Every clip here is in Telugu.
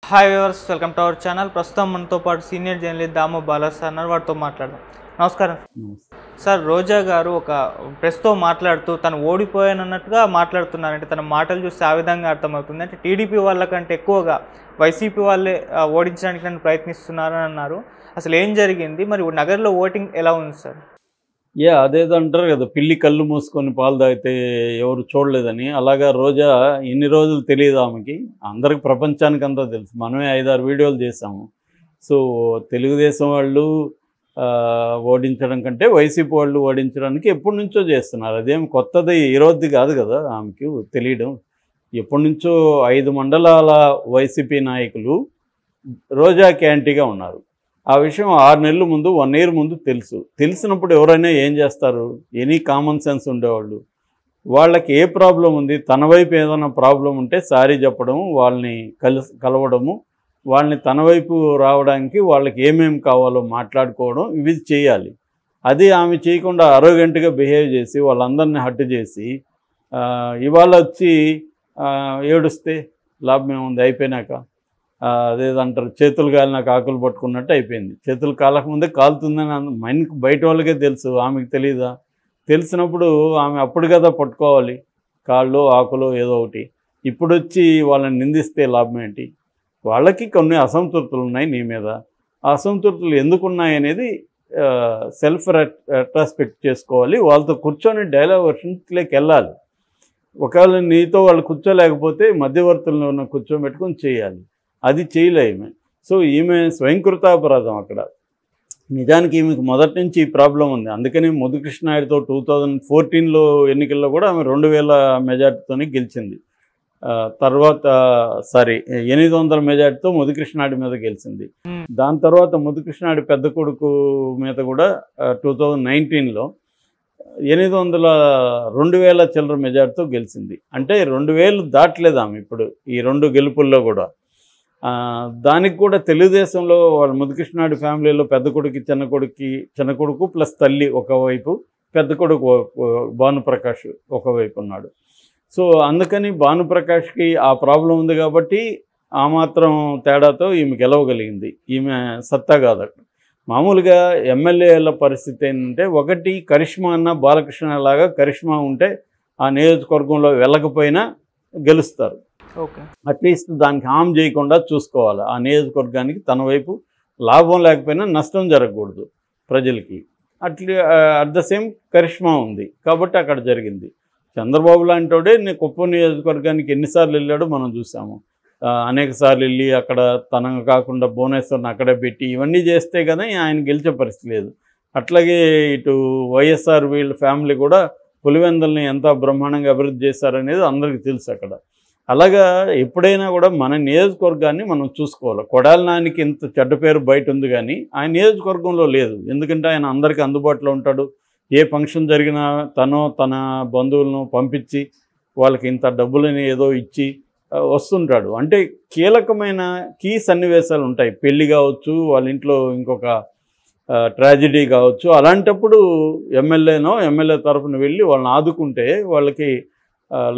Hi viewers, welcome to our channel. ప్రస్తుతం మనతో పాటు సీనియర్ జర్నలిస్ట్ దాము బాలా సార్ అన్నారు. వాటితో మాట్లాడదాం. నమస్కారం సార్. రోజా గారు ఒక ప్రెస్తో మాట్లాడుతూ తను ఓడిపోయానన్నట్టుగా మాట్లాడుతున్నారంటే తన మాటలు చూస్తే ఆ విధంగా అర్థమవుతుంది. అంటే టీడీపీ వాళ్ళకంటే ఎక్కువగా వైసీపీ వాళ్ళే ఓడించడానికి నన్ను ప్రయత్నిస్తున్నారని అన్నారు. అసలు ఏం జరిగింది, మరి నగర్లో ఓటింగ్ ఎలా ఉంది సార్? అదేదో అంటారు కదా, పిల్లి కళ్ళు మూసుకొని పాలు తాగితే ఎవరు చూడలేదని. అలాగా రోజా ఇన్ని రోజులు తెలియదు ఆమెకి, అందరికి ప్రపంచానికి అంతా తెలుసు. మనమే 5-6 వీడియోలు చేసాము. సో తెలుగుదేశం వాళ్ళు ఓడించడం కంటే వైసీపీ వాళ్ళు ఓడించడానికి ఎప్పటి నుంచో చేస్తున్నారు. అదేం కొత్తది ఈరోజుది కాదు కదా ఆమెకి తెలియడం. ఎప్పటి నుంచో 5 మండలాల వైసీపీ నాయకులు రోజాకి యాంటీగా ఉన్నారు. ఆ విషయం 6 నెలల ముందు, 1 ఇయర్ ముందు తెలిసినప్పుడు ఎవరైనా ఏం చేస్తారు? ఎనీ కామన్ సెన్స్ ఉండేవాళ్ళు. వాళ్ళకి ఏ ప్రాబ్లం ఉంది, తన వైపు ఏదైనా ప్రాబ్లం ఉంటే సారీ చెప్పడం, వాళ్ళని కలవడము, వాళ్ళని తన వైపు రావడానికి వాళ్ళకి ఏమేమి కావాలో మాట్లాడుకోవడం, ఇవి చేయాలి. అది ఆమె చేయకుండా అరోగెంట్గా బిహేవ్ చేసి వాళ్ళందరినీ హట్టు చేసి ఇవాళ వచ్చి ఏడుస్తే లాభం ఏముంది? అయిపోయినాక అదేదంటారు, చేతులు కాలినాక ఆకులు పట్టుకున్నట్టు అయిపోయింది. చేతులు కాలకముందే కాలుతుందని మైండ్కి బయట వాళ్ళకే తెలుసు, ఆమెకు తెలియదా? తెలిసినప్పుడు ఆమె అప్పుడు కదా పట్టుకోవాలి, కాళ్ళు ఆకులు ఏదో ఒకటి. ఇప్పుడు వచ్చి వాళ్ళని నిందిస్తే లాభం ఏంటి? వాళ్ళకి కొన్ని అసంతృప్తులు ఉన్నాయి నీ మీద. ఆ అసంతృప్తులు ఎందుకున్నాయి అనేది సెల్ఫ్ రెట్రాస్పెక్ట్ చేసుకోవాలి. వాళ్ళతో కూర్చొని డైలాగ్ వర్షన్స్లోకి వెళ్ళాలి. ఒకవేళ నీతో వాళ్ళు కూర్చోలేకపోతే మధ్యవర్తులను ఉన్న కూర్చోబెట్టుకొని చేయాలి. అది చేయలేమే. సో ఈమె స్వయంకృతాపరాధం అక్కడ. నిజానికి ఈమెకు మొదటి నుంచి ఈ ప్రాబ్లం ఉంది. అందుకని ముద్దుకృష్ణాయుడితో 2014లో ఎన్నికల్లో కూడా ఆమె 2000 మెజార్టీతోనే గెలిచింది. తర్వాత 800 మెజార్టీతో ముద్దుకృష్ణాయుడి మీద గెలిచింది. దాని తర్వాత ముద్దుకృష్ణాయుడి పెద్ద కొడుకు మీద కూడా 2019లో 2000 చిల్లర మెజార్టీతో గెలిచింది. అంటే 2000 దాటలేదు ఆమె ఇప్పుడు ఈ 2 గెలుపుల్లో కూడా. దానికి కూడా తెలుగుదేశంలో వాళ్ళ ముద్దుకృష్ణాయుడి ఫ్యామిలీలో పెద్ద కొడుకు ప్లస్ తల్లి ఒకవైపు, పెద్ద కొడుకు భానుప్రకాష్ ఒకవైపు ఉన్నాడు. సో అందుకని భానుప్రకాష్కి ఆ ప్రాబ్లం ఉంది కాబట్టి ఆ మాత్రం తేడాతో ఈమె గెలవగలిగింది. ఈమె సత్తా కాదు. మామూలుగా ఎమ్మెల్యేల పరిస్థితి ఏంటంటే, ఒకటి కరిష్మా అన్న బాలకృష్ణ లాగా కరిష్మా ఉంటే ఆ నియోజకవర్గంలో వెళ్ళకపోయినా గెలుస్తారు. ఓకే, అట్లీస్ట్ దానికి హామ్ చేయకుండా చూసుకోవాలి. ఆ నియోజకవర్గానికి తన వైపు లాభం లేకపోయినా నష్టం జరగకూడదు ప్రజలకి. అట్ ద సేమ్ కరిష్మా ఉంది కాబట్టి అక్కడ జరిగింది. చంద్రబాబు లాంటి నేను కుప్పం నియోజకవర్గానికి ఎన్నిసార్లు వెళ్ళాడో మనం చూసాము. అనేక సార్లు వెళ్ళి అక్కడ తన కాకుండా భువనేశ్వర్ని అక్కడే పెట్టి ఇవన్నీ చేస్తే కదా ఆయన గెలిచే పరిస్థితి లేదు. అట్లాగే ఇటు వైఎస్ఆర్ వీళ్ళ ఫ్యామిలీ కూడా పులివెందుల్ని ఎంత బ్రహ్మాండంగా అభివృద్ధి చేశారనేది అందరికీ తెలుసు అక్కడ. అలాగా ఎప్పుడైనా కూడా మన నియోజకవర్గాన్ని మనం చూసుకోవాలి. కొడాలి నానికి ఇంత చెడ్డ పేరు బయట ఉంది కానీ ఆయన నియోజకవర్గంలో లేదు. ఎందుకంటే ఆయన అందరికీ అందుబాటులో ఉంటాడు. ఏ ఫంక్షన్ జరిగినా తన బంధువులను పంపించి వాళ్ళకి ఇంత డబ్బులని ఏదో ఇచ్చి వస్తుంటాడు. అంటే కీలకమైన కీ సన్నివేశాలు ఉంటాయి. పెళ్ళి కావచ్చు, వాళ్ళ ఇంట్లో ఇంకొక ట్రాజెడీ కావచ్చు. అలాంటప్పుడు ఎమ్మెల్యే తరఫున వెళ్ళి వాళ్ళని ఆదుకుంటే వాళ్ళకి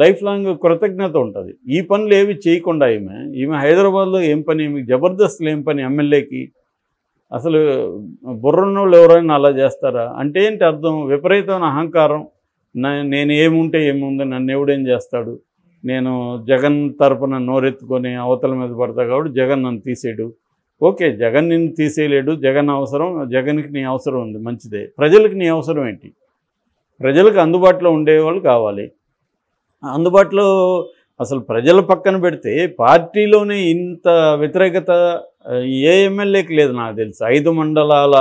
లైఫ్ లాంగ్ కృతజ్ఞత ఉంటుంది. ఈ పనులు ఏవి చేయకుండా ఈమె హైదరాబాద్లో ఏం పని, ఈమెకి జబర్దస్త్లో ఏం పని ఎమ్మెల్యేకి? అసలు బుర్రన్నోళ్ళు ఎవరైనా అలా చేస్తారా? అంటే ఏంటి అర్థం? విపరీతమైన అహంకారం. నేను ఏముంటే ఏముంది, నన్ను ఎవడేం చేస్తాడు, నేను జగన్ తరపున నోరెత్తుకొని అవతల మీద పడతా కాబట్టి జగన్ నన్ను తీసేయడు. ఓకే, జగన్ నిన్ను తీసేయలేడు. జగన్ అవసరం, జగన్కి నీ అవసరం ఉంది, మంచిదే. ప్రజలకు నీ అవసరం ఏంటి? ప్రజలకు అందుబాటులో ఉండేవాళ్ళు కావాలి. అందుబాటులో అసలు ప్రజల పక్కన పెడితే పార్టీలోనే ఇంత వ్యతిరేకత ఏ ఎమ్మెల్యేకి లేదు నాకు తెలుసు. 5 మండలాల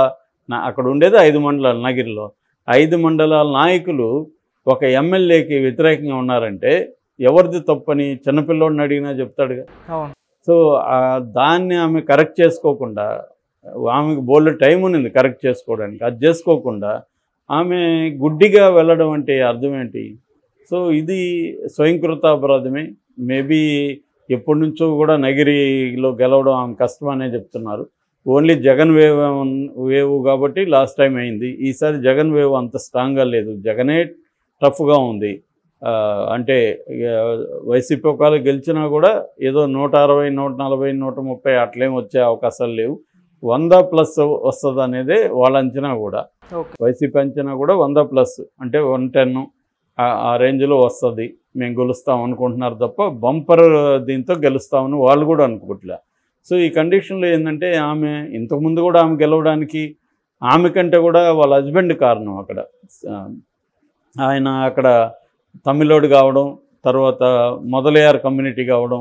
అక్కడ ఉండేది 5 మండలాలు నగిరిలో. 5 మండలాల నాయకులు ఒక ఎమ్మెల్యేకి వ్యతిరేకంగా ఉన్నారంటే ఎవరిది తప్పని చిన్నపిల్లోడిని అడిగినా చెప్తాడుగా. సో దాన్ని ఆమె కరెక్ట్ చేసుకోకుండా, ఆమెకు బోల్డ్ టైం ఉన్నింది కరెక్ట్ చేసుకోవడానికి, అది చేసుకోకుండా ఆమె గుడ్డిగా వెళ్ళడం అంటే అర్థం ఏంటి? సో ఇది స్వయంకృతాపరాధమే. మేబీ ఎప్పటి నుంచో కూడా నగిరిలో గెలవడం ఆమె కష్టమనే చెప్తున్నారు. ఓన్లీ జగన్ వేవ్ కాబట్టి లాస్ట్ టైం అయింది. ఈసారి జగన్ వేవ్ అంత స్ట్రాంగ్గా లేదు. జగనే టఫ్గా ఉంది. అంటే వైసీపీ ఒకవేళ గెలిచినా కూడా ఏదో 160, 140, 130 అట్లేం వచ్చే అవకాశాలు లేవు. 100+ వస్తుంది అనేదే వాళ్ళ అంచనా కూడా. వైసీపీ అంచనా కూడా 100+, అంటే 110 ఆ రేంజ్లో వస్తుంది, మేము గెలుస్తాం అనుకుంటున్నారు తప్ప బంపర్ దీంతో గెలుస్తామని వాళ్ళు కూడా అనుకోవట్లే. సో ఈ కండిషన్లో ఏంటంటే ఆమె ఇంతకుముందు కూడా ఆమె గెలవడానికి ఆమె కంటే కూడా వాళ్ళ హస్బెండ్ కారణం. అక్కడ ఆయన అక్కడ తమిళోడు కావడం, తర్వాత మొదలయ్యారు కమ్యూనిటీ కావడం,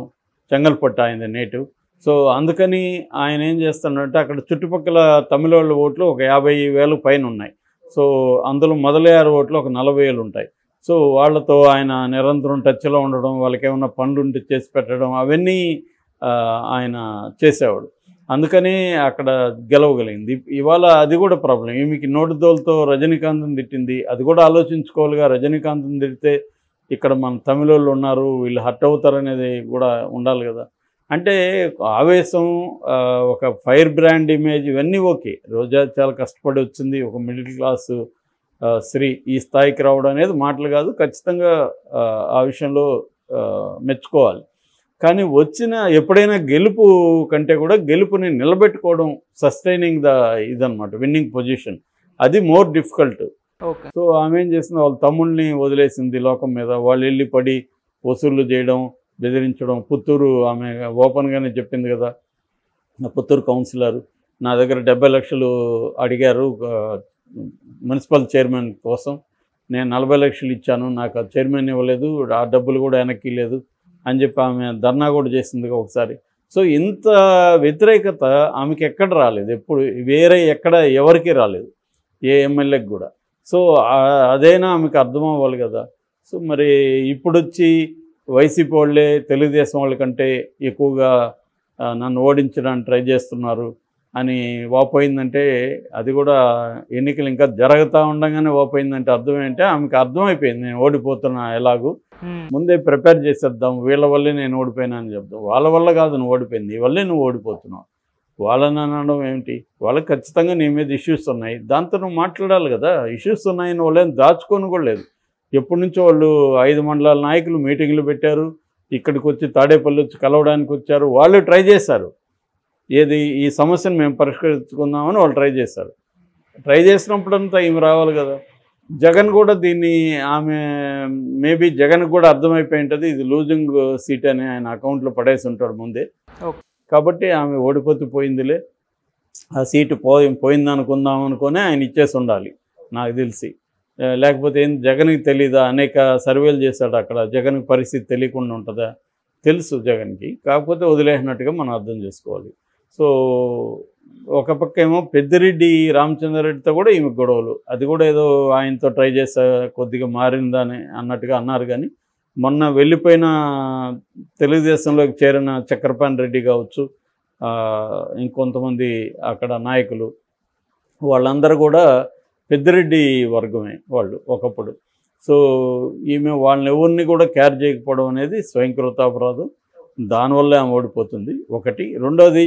చెంగల్పట్టు ఆయన నేటివ్. సో అందుకని ఆయన ఏం చేస్తున్నాడంటే అక్కడ చుట్టుపక్కల తమిళోళ్ళ ఓట్లు ఒక 50,000 పైన ఉన్నాయి. సో అందులో మొదలయ్యారు ఓట్లు ఒక 40,000 ఉంటాయి. సో వాళ్ళతో ఆయన నిరంతరం టచ్లో ఉండడం, వాళ్ళకి ఏమన్నా పనులు ఉంటే చేసి పెట్టడం, అవన్నీ ఆయన చేసేవాడు. అందుకని అక్కడ గెలవగలిగింది. ఇవాళ అది కూడా ప్రాబ్లం. ఈమెకి నోటిదోలతో రజనీకాంత్ని తిట్టింది, అది కూడా ఆలోచించుకోవాలిగా. రజనీకాంత్ని తిడితే ఇక్కడ మన తమిళోళ్ళు ఉన్నారు, వీళ్ళు హర్ట్ అవుతారనేది కూడా ఉండాలి కదా. అంటే ఆవేశం, ఒక ఫైర్ బ్రాండ్ ఇమేజ్, ఇవన్నీ ఓకే. రోజా చాలా కష్టపడి వచ్చింది, ఒక మిడిల్ క్లాస్ స్త్రీ ఈ స్థాయికి రావడం అనేది మాటలు కాదు, ఖచ్చితంగా ఆ విషయంలో మెచ్చుకోవాలి. కానీ ఎప్పుడైనా గెలుపు కంటే కూడా గెలుపుని నిలబెట్టుకోవడం, సస్టైనింగ్ ఇదనమాట విన్నింగ్ పొజిషన్, అది మోర్ డిఫికల్ట్. సో ఆమె ఏం చేసింది, వాళ్ళ తమ్ముళ్ళని వదిలేసింది లోకం మీద. వాళ్ళు వెళ్ళి పడి వసూళ్ళు చేయడం, బెదిరించడం. పుత్తూరు ఆమె ఓపెన్గానే చెప్పింది కదా, పుత్తూరు కౌన్సిలర్ నా దగ్గర 70 లక్షలు అడిగారు మున్సిపల్ చైర్మన్ కోసం, నేను 40 లక్షలు ఇచ్చాను, నాకు ఆ చైర్మన్ ఇవ్వలేదు, ఆ డబ్బులు కూడా వెనక్కి లేదు అని చెప్పి ఆమె ధర్నా కూడా చేసింది ఒకసారి. సో ఇంత వ్యతిరేకత ఆమెకి ఎక్కడ రాలేదు, ఎప్పుడు వేరే ఎక్కడ ఎవరికి రాలేదు, ఏ ఎమ్మెల్యేకి కూడా. సో అదైనా ఆమెకు అర్థం అవ్వాలి కదా. సో మరి ఇప్పుడు వచ్చి వైసీపీ వాళ్ళే తెలుగుదేశం వాళ్ళ కంటే ఎక్కువగా నన్ను ఓడించడానికి ట్రై చేస్తున్నారు అని వాపోయిందంటే, అది కూడా ఎన్నికలు ఇంకా జరుగుతూ ఉండగానే వాపోయిందంటే అర్థం ఏంటంటే ఆమెకు అర్థమైపోయింది, నేను ఓడిపోతున్నా, ఎలాగూ ముందే ప్రిపేర్ చేసేద్దాం, వీళ్ళ వల్లే నేను ఓడిపోయినా అని చెప్తాం. వాళ్ళ వల్ల కాదు నువ్వు ఓడిపోయింది, నీ వల్లే నువ్వు ఓడిపోతున్నావు. వాళ్ళని అనడం ఏమిటి, వాళ్ళకి ఖచ్చితంగా నీ మీద ఇష్యూస్ ఉన్నాయి, దాంతో నువ్వు మాట్లాడాలి కదా. ఇష్యూస్ ఉన్నాయని వాళ్ళేం దాచుకొని కూడా లేదు. ఎప్పటి నుంచో వాళ్ళు 5 మండలాల నాయకులు మీటింగ్లు పెట్టారు, ఇక్కడికి వచ్చి తాడేపల్లి వచ్చి కలవడానికి వచ్చారు, వాళ్ళు ట్రై చేశారు. ఏది ఈ సమస్యను మేము పరిష్కరించుకుందామని వాళ్ళు ట్రై చేశారు. ట్రై చేసినప్పుడంతా ఈమె రావాలి కదా. జగన్ కూడా దీన్ని ఆమె మేబీ జగన్కి కూడా అర్థమైపోయి ఉంటుంది, ఇది లూజింగ్ సీట్ అని ఆయన అకౌంట్లో పడేసి ఉంటాడు ముందే. కాబట్టి ఆమె ఓడిపోతే పోయిందిలే, ఆ సీటు పోయింది అనుకుందాం అనుకుని ఆయన ఇచ్చేసి ఉండాలి నాకు తెలిసి. లేకపోతే ఏం జగన్కి తెలీదా, అనేక సర్వేలు చేశాడు అక్కడ, జగన్కి పరిస్థితి తెలియకుండా ఉంటుందా, తెలుసు జగన్కి, కాకపోతే వదిలేసినట్టుగా మనం అర్థం చేసుకోవాలి. సో ఒక పక్క ఏమో పెద్దిరెడ్డి రామచంద్రారెడ్డితో కూడా ఈమె గొడవలు, అది కూడా ఏదో ఆయనతో ట్రై చేసా కొద్దిగా మారిందని అన్నట్టుగా అన్నారు. కానీ మొన్న వెళ్ళిపోయిన తెలుగుదేశంలోకి చేరిన చక్రపాణి రెడ్డి కావచ్చు, ఇంకొంతమంది అక్కడ నాయకులు, వాళ్ళందరూ కూడా పెద్దిరెడ్డి వర్గమే వాళ్ళు ఒకప్పుడు. సో ఈమె వాళ్ళని ఎవరిని కూడా క్యార్ చేయకపోవడం అనేది స్వయంకృతాపరాధం, దానివల్లే ఆమె ఓడిపోతుంది ఒకటి. రెండోది,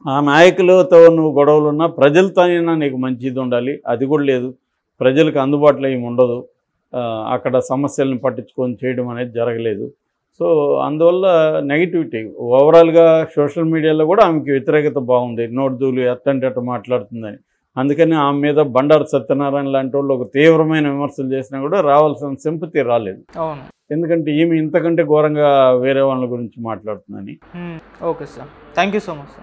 ఆ నాయకులతో నువ్వు గొడవలు ఉన్నా ప్రజలతో అయినా నీకు మంచిది ఉండాలి, అది కూడా లేదు. ప్రజలకు అందుబాటులో ఏమి ఉండదు, అక్కడ సమస్యలను పట్టించుకొని చేయడం అనేది జరగలేదు. సో అందువల్ల నెగిటివిటీ ఓవరాల్గా సోషల్ మీడియాలో కూడా ఆమెకి వ్యతిరేకత బాగుంది, నోటుదూలు ఎట్టంటే అట్ట మాట్లాడుతుందని. అందుకని ఆమె మీద బండారు సత్యనారాయణ లాంటి వాళ్ళు ఒక తీవ్రమైన విమర్శలు చేసినా కూడా రావాల్సిన సింపతి రాలేదు. ఎందుకంటే ఈమె ఇంతకంటే ఘోరంగా వేరే వాళ్ళ గురించి మాట్లాడుతుందని. Okay sir, thank you so much.